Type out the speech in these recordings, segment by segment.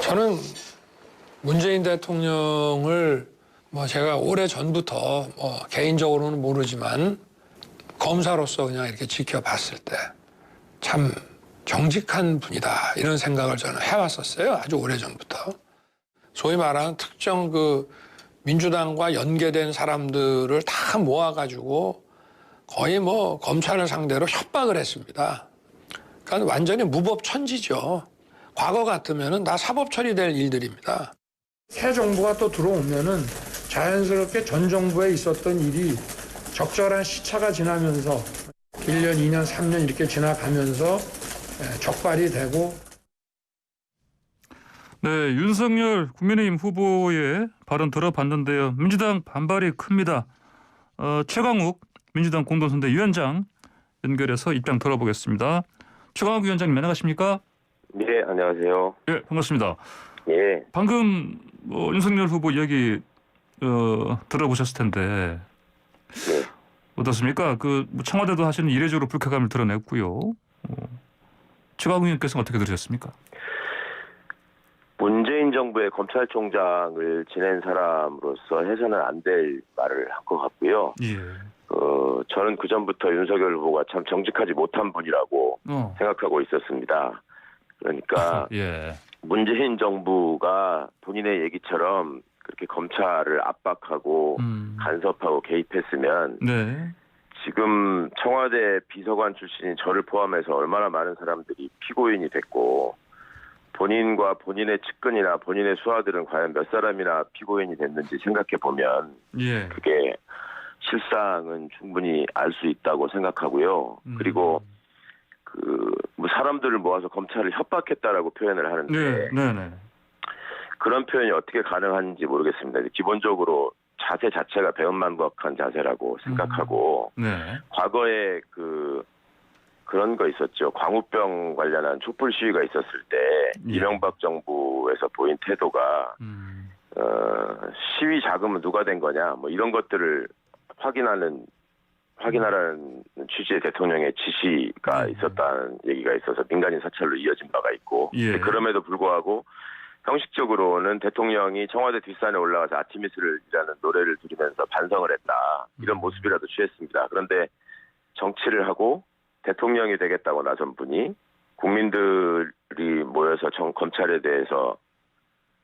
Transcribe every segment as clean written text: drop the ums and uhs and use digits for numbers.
저는 문재인 대통령을 제가 오래 전부터 개인적으로는 모르지만 검사로서 그냥 이렇게 지켜봤을 때 참 정직한 분이다 이런 생각을 저는 해왔었어요. 아주 오래 전부터. 소위 말하는 특정 민주당과 연계된 사람들을 다 모아가지고 거의 검찰을 상대로 협박을 했습니다. 그러니까 완전히 무법천지죠. 과거 같으면은 다 사법 처리될 일들입니다. 새 정부가 또 들어오면은 자연스럽게 전 정부에 있었던 일이 적절한 시차가 지나면서 1년, 2년, 3년 이렇게 지나가면서 적발이 되고. 네, 윤석열 국민의힘 후보의 발언 들어봤는데요. 민주당 반발이 큽니다. 최강욱 민주당 공동선대위원장 연결해서 입장 들어보겠습니다. 최강욱 위원장님 안녕하십니까? 네, 안녕하세요. 예, 반갑습니다. 예. 방금 윤석열 후보 이야기 들어보셨을 텐데 네. 어떻습니까? 청와대도 하시는 이례적으로 불쾌감을 드러냈고요. 최강욱 의원께서는 어떻게 들으셨습니까? 문재인 정부의 검찰총장을 지낸 사람으로서 해서는 안 될 말을 한 것 같고요. 예. 저는 그전부터 윤석열 후보가 참 정직하지 못한 분이라고 생각하고 있었습니다. 그러니까 예. 문재인 정부가 본인의 얘기처럼 그렇게 검찰을 압박하고 간섭하고 개입했으면 네. 지금 청와대 비서관 출신인 저를 포함해서 얼마나 많은 사람들이 피고인이 됐고 본인과 본인의 측근이나 본인의 수하들은 과연 몇 사람이나 피고인이 됐는지 생각해 보면 예. 그게 실상은 충분히 알 수 있다고 생각하고요. 그리고 사람들을 모아서 검찰을 협박했다라고 표현을 하는데 네. 그런 표현이 어떻게 가능한지 모르겠습니다. 기본적으로 자세 자체가 배은망덕한 자세라고 생각하고 네. 과거에 그런 거 있었죠. 광우병 관련한 촛불 시위가 있었을 때 예. 이명박 정부에서 보인 태도가 시위 자금은 누가 된 거냐 이런 것들을 확인하라는 취지의 대통령의 지시가 있었다는 얘기가 있어서 민간인 사찰로 이어진 바가 있고 예. 그럼에도 불구하고 형식적으로는 대통령이 청와대 뒷산에 올라가서 아티미스를이라는 노래를 부르면서 반성을 했다. 이런 모습이라도 취했습니다. 그런데 정치를 하고 대통령이 되겠다고 나선 분이 국민들이 모여서 검찰에 대해서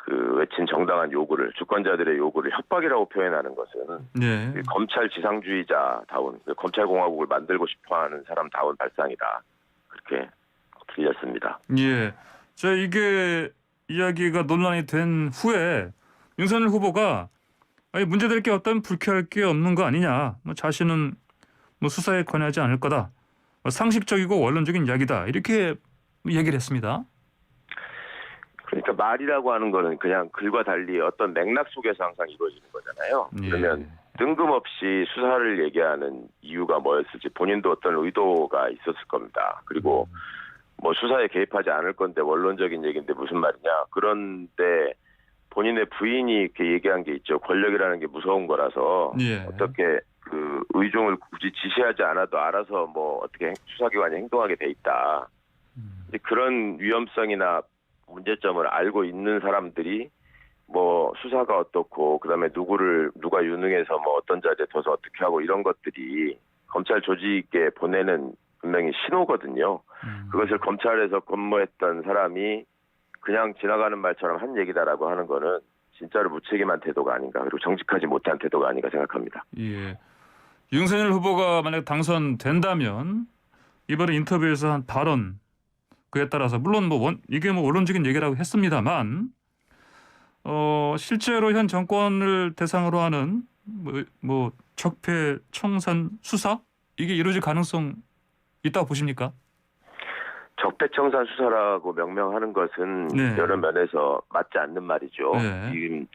외친 정당한 요구를 주권자들의 요구를 협박이라고 표현하는 것은 네. 검찰 지상주의자다운 검찰공화국을 만들고 싶어하는 사람다운 발상이다. 그렇게 들렸습니다. 예. 이게 이야기가 논란이 된 후에 윤석열 후보가 문제될 게 어떤 불쾌할 게 없는 거 아니냐. 자신은 수사에 관여하지 않을 거다. 상식적이고 원론적인 이야기다. 이렇게 얘기를 했습니다. 그러니까 말이라고 하는 거는 그냥 글과 달리 어떤 맥락 속에서 항상 이루어지는 거잖아요. 예. 그러면 뜬금없이 수사를 얘기하는 이유가 뭐였을지 본인도 어떤 의도가 있었을 겁니다. 그리고 수사에 개입하지 않을 건데 원론적인 얘기인데 무슨 말이냐. 그런데 본인의 부인이 이렇게 얘기한 게 있죠. 권력이라는 게 무서운 거라서 예. 어떻게 의중을 굳이 지시하지 않아도 알아서 어떻게 수사기관이 행동하게 돼 있다. 이제 그런 위험성이나 문제점을 알고 있는 사람들이 수사가 어떻고 그다음에 누가 유능해서 어떤 자리에 둬서 어떻게 하고 이런 것들이 검찰 조직에 보내는 분명히 신호거든요. 그것을 검찰에서 근무했던 사람이 그냥 지나가는 말처럼 한 얘기다라고 하는 거는 진짜로 무책임한 태도가 아닌가 그리고 정직하지 못한 태도가 아닌가 생각합니다. 예. 윤석열 후보가 만약 당선된다면 이번에 인터뷰에서 한 발언 그에 따라서 물론 이게 원론적인 얘기라고 했습니다만 실제로 현 정권을 대상으로 하는 적폐 청산 수사 이게 이루어질 가능성 있다고 보십니까? 적폐청산 수사라고 명명하는 것은 네. 여러 면에서 맞지 않는 말이죠. 네. 지금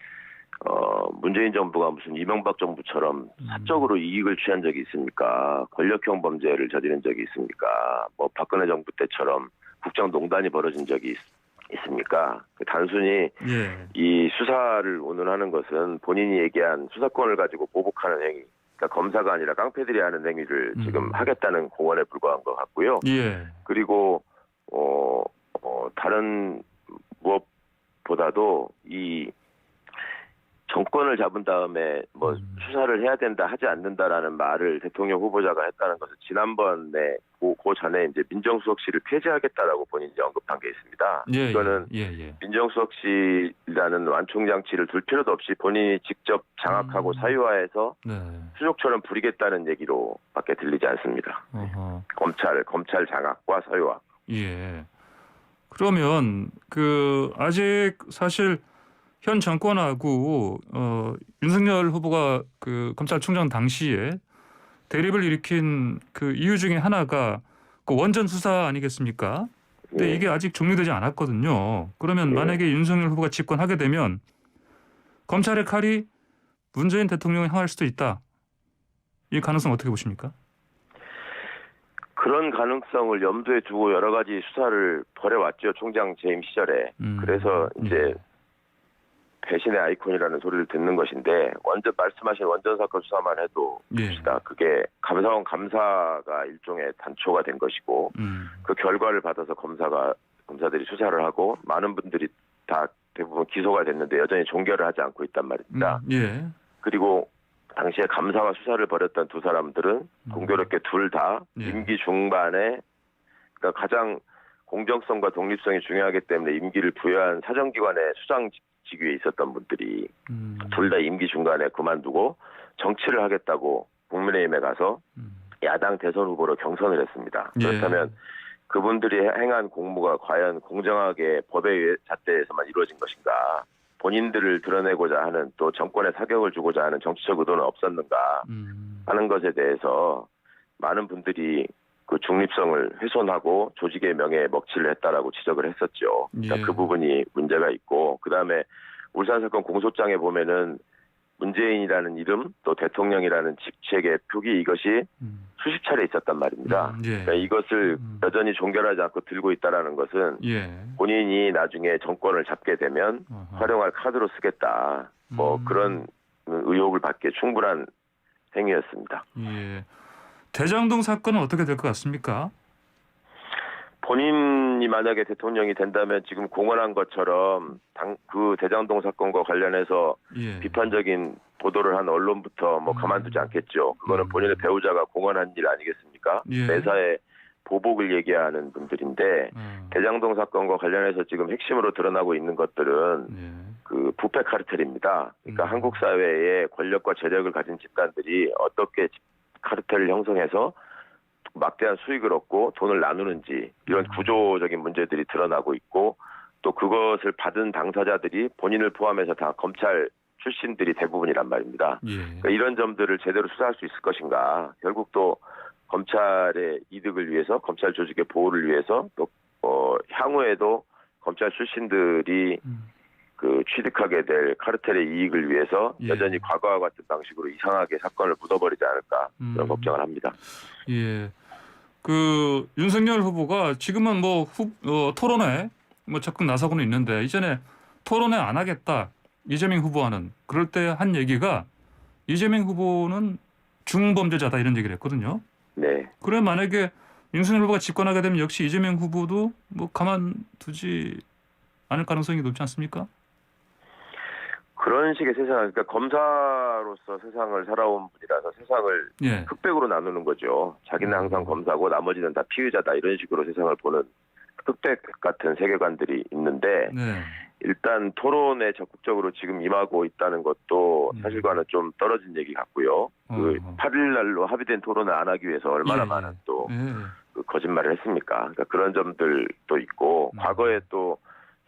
문재인 정부가 무슨 이명박 정부처럼 사적으로 이익을 취한 적이 있습니까? 권력형 범죄를 저지른 적이 있습니까? 박근혜 정부 때처럼 국정농단이 벌어진 적이 있습니까? 단순히 예. 이 수사를 운운하는 것은 본인이 얘기한 수사권을 가지고 보복하는 행위, 그러니까 검사가 아니라 깡패들이 하는 행위를 지금 하겠다는 공언에 불과한 것 같고요. 예. 그리고 다른 것보다도 이 정권을 잡은 다음에 뭐 수사를 해야 된다 하지 않는다라는 말을 대통령 후보자가 했다는 것은 지난번에 그 전에 이제 민정수석실을 폐지하겠다라고 본인이 언급한 게 있습니다. 예, 이거는 예. 민정수석실이라는 완충장치를 둘 필요도 없이 본인이 직접 장악하고 사유화해서 네. 수족처럼 부리겠다는 얘기로밖에 들리지 않습니다. 어허. 검찰 장악과 사유화. 예. 그러면 그 아직 사실 현 정권하고 윤석열 후보가 그 검찰총장 당시에 대립을 일으킨 그 이유 중에 하나가 그 원전 수사 아니겠습니까? 근데 예. 이게 아직 종료되지 않았거든요. 그러면 예. 만약에 윤석열 후보가 집권하게 되면 검찰의 칼이 문재인 대통령을 향할 수도 있다. 이 가능성 어떻게 보십니까? 그런 가능성을 염두에 두고 여러 가지 수사를 벌여왔죠. 총장 재임 시절에. 그래서 이제 배신의 아이콘이라는 소리를 듣는 것인데 완전 말씀하신 원전 사건 수사만 해도 봅시다. 그게 감사원 감사가 일종의 단초가 된 것이고 그 결과를 받아서 검사들이 수사를 하고 많은 분들이 다 대부분 기소가 됐는데 여전히 종결을 하지 않고 있단 말입니다. 예. 그리고 당시에 감사와 수사를 벌였던 두 사람들은 공교롭게 둘 다 예. 임기 중반에 그러니까 가장 공정성과 독립성이 중요하기 때문에 임기를 부여한 사정기관의 수장 직위에 있었던 분들이 둘 다 임기 중간에 그만두고 정치를 하겠다고 국민의힘에 가서 야당 대선 후보로 경선을 했습니다. 예. 그렇다면 그분들이 행한 공무가 과연 공정하게 법의 잣대에서만 이루어진 것인가? 본인들을 드러내고자 하는 또 정권에 사격을 주고자 하는 정치적 의도는 없었는가 하는 것에 대해서 많은 분들이 그 중립성을 훼손하고 조직의 명예에 먹칠을 했다라고 지적을 했었죠. 그러니까 예. 그 부분이 문제가 있고 그다음에 울산 사건 공소장에 보면은 문재인이라는 이름 또 대통령이라는 직책의 표기 이것이 수십 차례 있었단 말입니다. 예. 그러니까 이것을 여전히 종결하지 않고 들고 있다라는 것은 예. 본인이 나중에 정권을 잡게 되면 활용할 카드로 쓰겠다. 뭐 그런 의혹을 받기에 충분한 행위였습니다. 예. 대장동 사건은 어떻게 될 것 같습니까? 본인이 만약에 대통령이 된다면 지금 공언한 것처럼 그 대장동 사건과 관련해서 예. 비판적인 보도를 한 언론부터 뭐 가만두지 않겠죠. 그거는 본인의 배우자가 공언한 일 아니겠습니까? 예. 매사에 보복을 얘기하는 분들인데 대장동 사건과 관련해서 지금 핵심으로 드러나고 있는 것들은 예. 그 부패 카르텔입니다. 그러니까 한국 사회에 권력과 재력을 가진 집단들이 어떻게 카르텔을 형성해서 막대한 수익을 얻고 돈을 나누는지 이런 구조적인 문제들이 드러나고 있고 또 그것을 받은 당사자들이 본인을 포함해서 다 검찰 출신들이 대부분이란 말입니다. 예. 그러니까 이런 점들을 제대로 수사할 수 있을 것인가. 결국 또 검찰의 이득을 위해서 검찰 조직의 보호를 위해서 또 향후에도 검찰 출신들이 그 취득하게 될 카르텔의 이익을 위해서 예. 여전히 과거와 같은 방식으로 이상하게 사건을 묻어버리지 않을까 그런 걱정을 합니다. 예. 그 윤석열 후보가 지금은 뭐 토론회 뭐 적극 나서고는 있는데 이전에 토론회 안 하겠다 이재명 후보와는 그럴 때 한 얘기가 이재명 후보는 중범죄자다 이런 얘기를 했거든요. 네. 그래 만약에 윤석열 후보가 집권하게 되면 역시 이재명 후보도 뭐 가만두지 않을 가능성이 높지 않습니까? 그런 식의 세상, 그러니까 검사로서 세상을 살아온 분이라서 세상을 예. 흑백으로 나누는 거죠. 자기는 항상 검사고 나머지는 다 피의자다 이런 식으로 세상을 보는 흑백 같은 세계관들이 있는데 네. 일단 토론에 적극적으로 지금 임하고 있다는 것도 사실과는 좀 떨어진 얘기 같고요. 그 8일 날로 합의된 토론을 안 하기 위해서 얼마나 예, 많은 또 예. 그 거짓말을 했습니까? 그러니까 그런 점들도 있고 과거에 또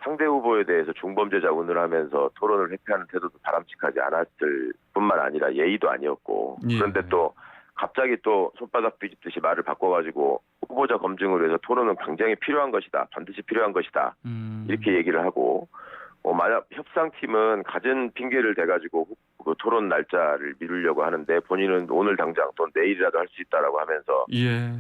상대 후보에 대해서 중범죄자 운운을 하면서 토론을 회피하는 태도도 바람직하지 않았을 뿐만 아니라 예의도 아니었고 예. 그런데 또 갑자기 또 손바닥 뒤집듯이 말을 바꿔가지고 후보자 검증을 위해서 토론은 굉장히 필요한 것이다. 반드시 필요한 것이다. 이렇게 얘기를 하고 만약 협상팀은 갖은 핑계를 대가지고 그 토론 날짜를 미루려고 하는데 본인은 오늘 당장 또 내일이라도 할 수 있다라고 하면서 예.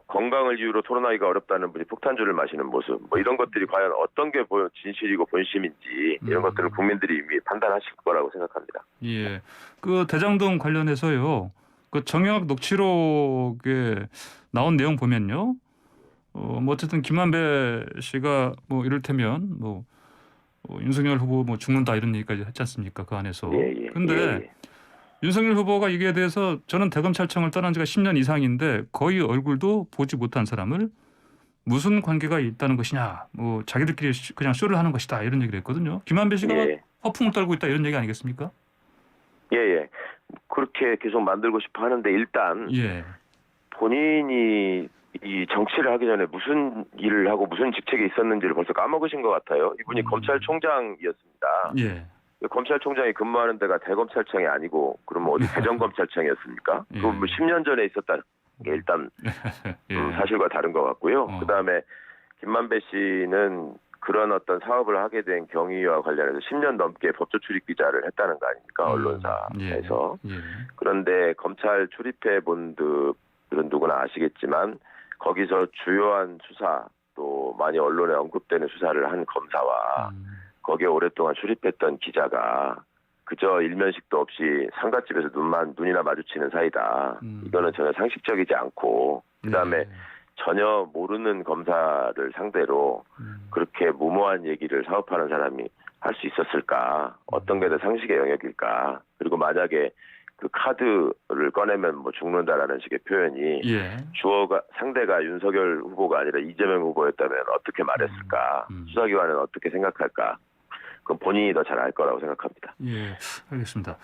건강을 이유로 토론하기가 어렵다는 분이 폭탄주를 마시는 모습 뭐 이런 것들이 과연 어떤 게 진실이고 본심인지 이런 것들을 국민들이 이미 판단하실 거라고 생각합니다. 예. 그 대장동 관련해서요. 그 정영학 녹취록에 나온 내용 보면요. 뭐 어쨌든 김만배 씨가 뭐 이를테면 뭐 윤석열 후보 뭐 죽는다 이런 얘기까지 했지 않습니까? 그 안에서. 예. 근데 윤석열 후보가 이게 대해서 저는 대검찰청을 떠난 지가 10년 이상인데 거의 얼굴도 보지 못한 사람을 무슨 관계가 있다는 것이냐, 뭐 자기들끼리 그냥 쇼를 하는 것이다 이런 얘기를 했거든요. 김한배 씨가 예. 허풍을 떨고 있다 이런 얘기 아니겠습니까? 예. 그렇게 계속 만들고 싶어 하는데 일단 예. 본인이 이 정치를 하기 전에 무슨 일을 하고 무슨 직책에 있었는지를 벌써 까먹으신 것 같아요. 이분이 검찰총장이었습니다. 예. 검찰총장이 근무하는 데가 대검찰청이 아니고 그러면 어디 대전검찰청이었습니까? 예. 그건 뭐 10년 전에 있었다. 게 일단 예. 사실과 다른 것 같고요. 어. 그다음에 김만배 씨는 그런 어떤 사업을 하게 된 경위와 관련해서 10년 넘게 법조 출입 기자를 했다는 거 아닙니까? 언론사에서. 예. 그런데 검찰 출입해 본 분들은 누구나 아시겠지만 거기서 주요한 수사 또 많이 언론에 언급되는 수사를 한 검사와 거기에 오랫동안 출입했던 기자가 그저 일면식도 없이 상갓집에서 눈이나 마주치는 사이다. 이거는 전혀 상식적이지 않고 그다음에 전혀 모르는 검사를 상대로 그렇게 무모한 얘기를 사업하는 사람이 할 수 있었을까? 어떤 게 더 상식의 영역일까? 그리고 만약에 그 카드를 꺼내면 뭐 죽는다라는 식의 표현이 예. 상대가 윤석열 후보가 아니라 이재명 후보였다면 어떻게 말했을까? 수사기관은 어떻게 생각할까? 그건 본인이 더 잘 알 거라고 생각합니다. 예, 알겠습니다.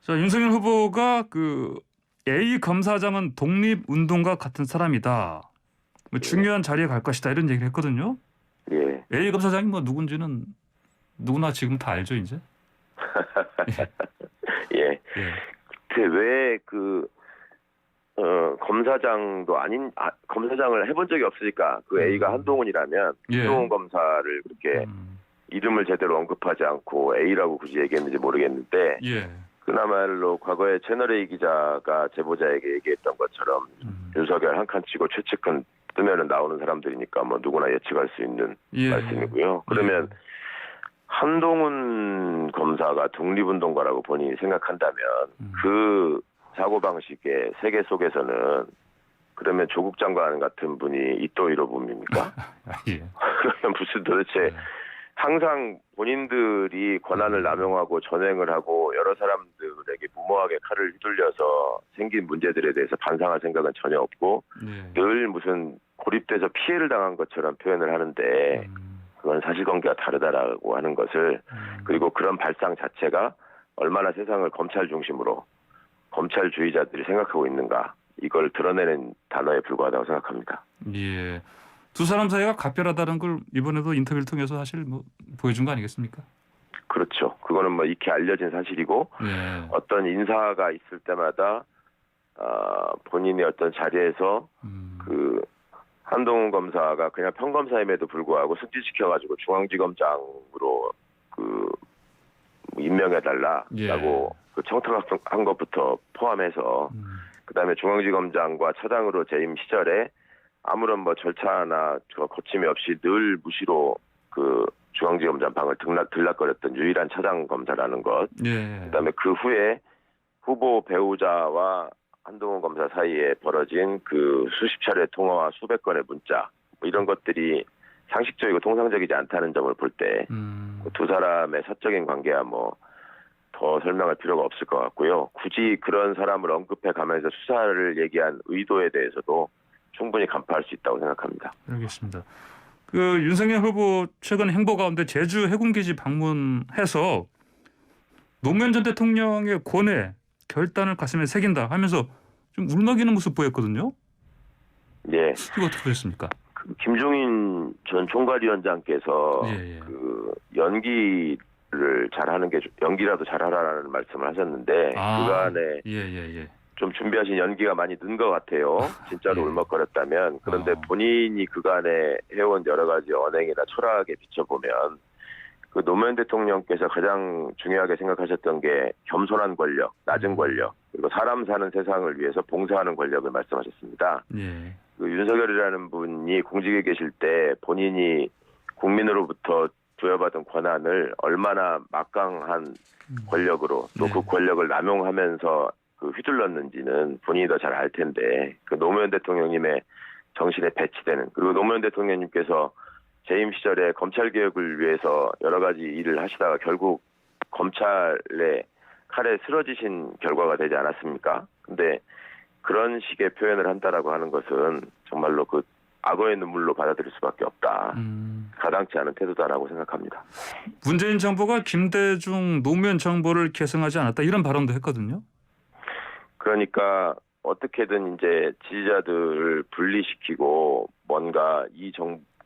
자, 윤석열 후보가 그 A 검사장은 독립운동가 같은 사람이다. 뭐 중요한 자리에 갈 것이다 이런 얘기를 했거든요. 예. A 검사장이 뭐 누군지는 누구나 지금 다 알죠 이제. 예. 왜 검사장도 아닌 검사장을 해본 적이 없으니까 그 A가 한동훈이라면 한동훈 검사를 그렇게 이름을 제대로 언급하지 않고 A라고 굳이 얘기했는지 모르겠는데 그나마로 과거에 채널A 기자가 제보자에게 얘기했던 것처럼 윤석열 한 칸 치고 최측근 뜨면은 나오는 사람들이니까 뭐 누구나 예측할 수 있는 말씀이고요. 그러면 한동훈 검사가 독립운동가라고 본인이 생각한다면 그 사고방식의 세계 속에서는 그러면 조국 장관 같은 분이 이또이로 봅니까? 그러면 무슨 도대체 항상 본인들이 권한을 남용하고 전횡을 하고 여러 사람들에게 무모하게 칼을 휘둘려서 생긴 문제들에 대해서 반성할 생각은 전혀 없고 늘 무슨 고립돼서 피해를 당한 것처럼 표현을 하는데 그건 사실관계가 다르다라고 하는 것을 그리고 그런 발상 자체가 얼마나 세상을 검찰 중심으로 검찰주의자들이 생각하고 있는가 이걸 드러내는 단어에 불과하다고 생각합니다. 예. 두 사람 사이가 각별하다는 걸 이번에도 인터뷰를 통해서 사실 뭐 보여준 거 아니겠습니까? 그렇죠. 그거는 뭐 익히 알려진 사실이고 어떤 인사가 있을 때마다 본인의 어떤 자리에서 그 한동훈 검사가 그냥 평검사임에도 불구하고 승진시켜가지고 중앙지검장으로 그 임명해달라라고 그 청탁한 것부터 포함해서 그다음에 중앙지검장과 차장으로 재임 시절에 아무런 뭐 절차나 거침이 없이 늘 무시로 그 중앙지검장 방을 들락거렸던 유일한 차장 검사라는 것. 그다음에 그 후에 후보 배우자와 한동훈 검사 사이에 벌어진 그 수십 차례 통화와 수백 건의 문자 뭐 이런 것들이 상식적이고 통상적이지 않다는 점을 볼 때 두 사람의 사적인 관계야 뭐 더 설명할 필요가 없을 것 같고요. 굳이 그런 사람을 언급해 가면서 수사를 얘기한 의도에 대해서도 충분히 간파할 수 있다고 생각합니다. 알겠습니다. 그 윤석열 후보 최근 행보 가운데 제주 해군기지 방문해서 노무현 전 대통령의 권해 결단을 가슴에 새긴다 하면서 좀 울먹이는 모습 보였거든요. 예. 이거 어떻게 보셨습니까? 김종인 전 총괄위원장께서 그 연기를 잘하는 게 연기라도 잘하라는 말씀을 하셨는데 그간에 좀 준비하신 연기가 많이 는 것 같아요. 진짜로 울먹거렸다면. 그런데 본인이 그간에 해온 여러 가지 언행이나 철학에 비춰보면 그 노무현 대통령께서 가장 중요하게 생각하셨던 게 겸손한 권력, 낮은 권력, 그리고 사람 사는 세상을 위해서 봉사하는 권력을 말씀하셨습니다. 그 윤석열이라는 분이 공직에 계실 때 본인이 국민으로부터 부여받은 권한을 얼마나 막강한 권력으로 또 그 권력을 남용하면서 그 휘둘렀는지는 본인이 더 잘 알 텐데 그 노무현 대통령님의 정신에 배치되는 그리고 노무현 대통령님께서 재임 시절에 검찰 개혁을 위해서 여러 가지 일을 하시다가 결국 검찰의 칼에 쓰러지신 결과가 되지 않았습니까? 근데 그런 식의 표현을 한다라고 하는 것은 정말로 그 악어의 눈물로 받아들일 수밖에 없다. 가당치 않은 태도다라고 생각합니다. 문재인 정부가 김대중 노무현 정부를 계승하지 않았다 이런 발언도 했거든요. 그러니까 어떻게든 이제 지지자들을 분리시키고 뭔가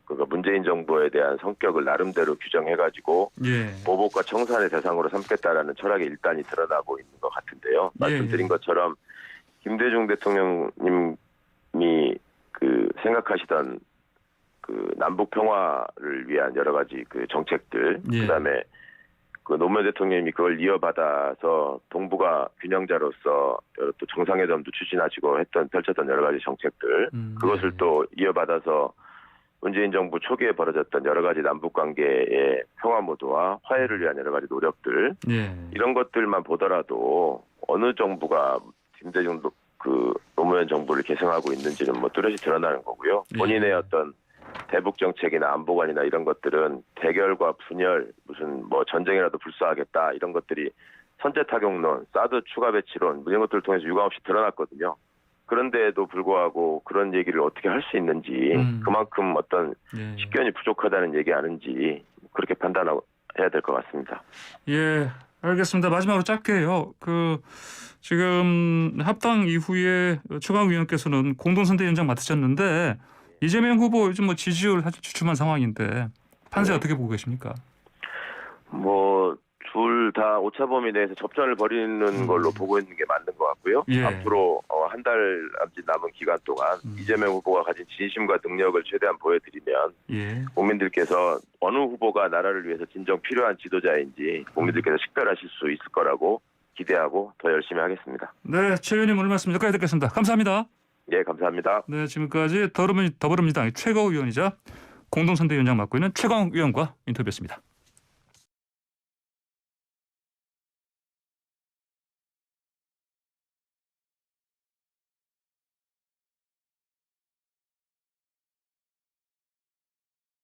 그러니까 문재인 정부에 대한 성격을 나름대로 규정해가지고 예. 보복과 청산의 대상으로 삼겠다라는 철학이 일단이 드러나고 있는 것 같은데요. 말씀드린 것처럼 김대중 대통령님이 그 생각하시던 그 남북 평화를 위한 여러 가지 그 정책들, 그다음에 그 노무현 대통령님이 그걸 이어받아서 동북아 균형자로서 또 정상회담도 추진하시고 펼쳤던 여러 가지 정책들, 그것을 또 이어받아서 문재인 정부 초기에 벌어졌던 여러 가지 남북 관계의 평화 모드와 화해를 위한 여러 가지 노력들, 이런 것들만 보더라도 어느 정부가 김대중 그 노무현 정부를 계승하고 있는지는 뭐 뚜렷이 드러나는 거고요. 본인의 어떤 대북 정책이나 안보관이나 이런 것들은 대결과 분열, 무슨 뭐 전쟁이라도 불사하겠다 이런 것들이 선제 타격론, 사드 추가 배치론 이런 것들을 통해서 유감없이 드러났거든요. 그런데도 불구하고 그런 얘기를 어떻게 할 수 있는지, 그만큼 어떤 식견이 부족하다는 얘기 아닌지 그렇게 판단해야 될 것 같습니다. 예, 알겠습니다. 마지막으로 짧게요. 지금 합당 이후에 최강위원께서는 공동선대위원장 맡으셨는데 이재명 후보 요즘 뭐 지지율 아주 주춤한 상황인데 판세 어떻게 보고 계십니까? 뭐 둘 다 오차범위 내에서 접전을 벌이는 걸로 보고 있는 게 맞는 것 같고요. 앞으로 한 달 남짓 남은 기간 동안 이재명 후보가 가진 진심과 능력을 최대한 보여드리면 국민들께서 어느 후보가 나라를 위해서 진정 필요한 지도자인지 국민들께서 식별하실 수 있을 거라고 기대하고 더 열심히 하겠습니다. 네, 최 의원님 오늘 말씀 여기까지 듣겠습니다. 감사합니다. 예, 감사합니다. 네, 지금까지 더불어민주당 최고위원이자 공동선대위원장 맡고 있는 최강 위원과 인터뷰였습니다.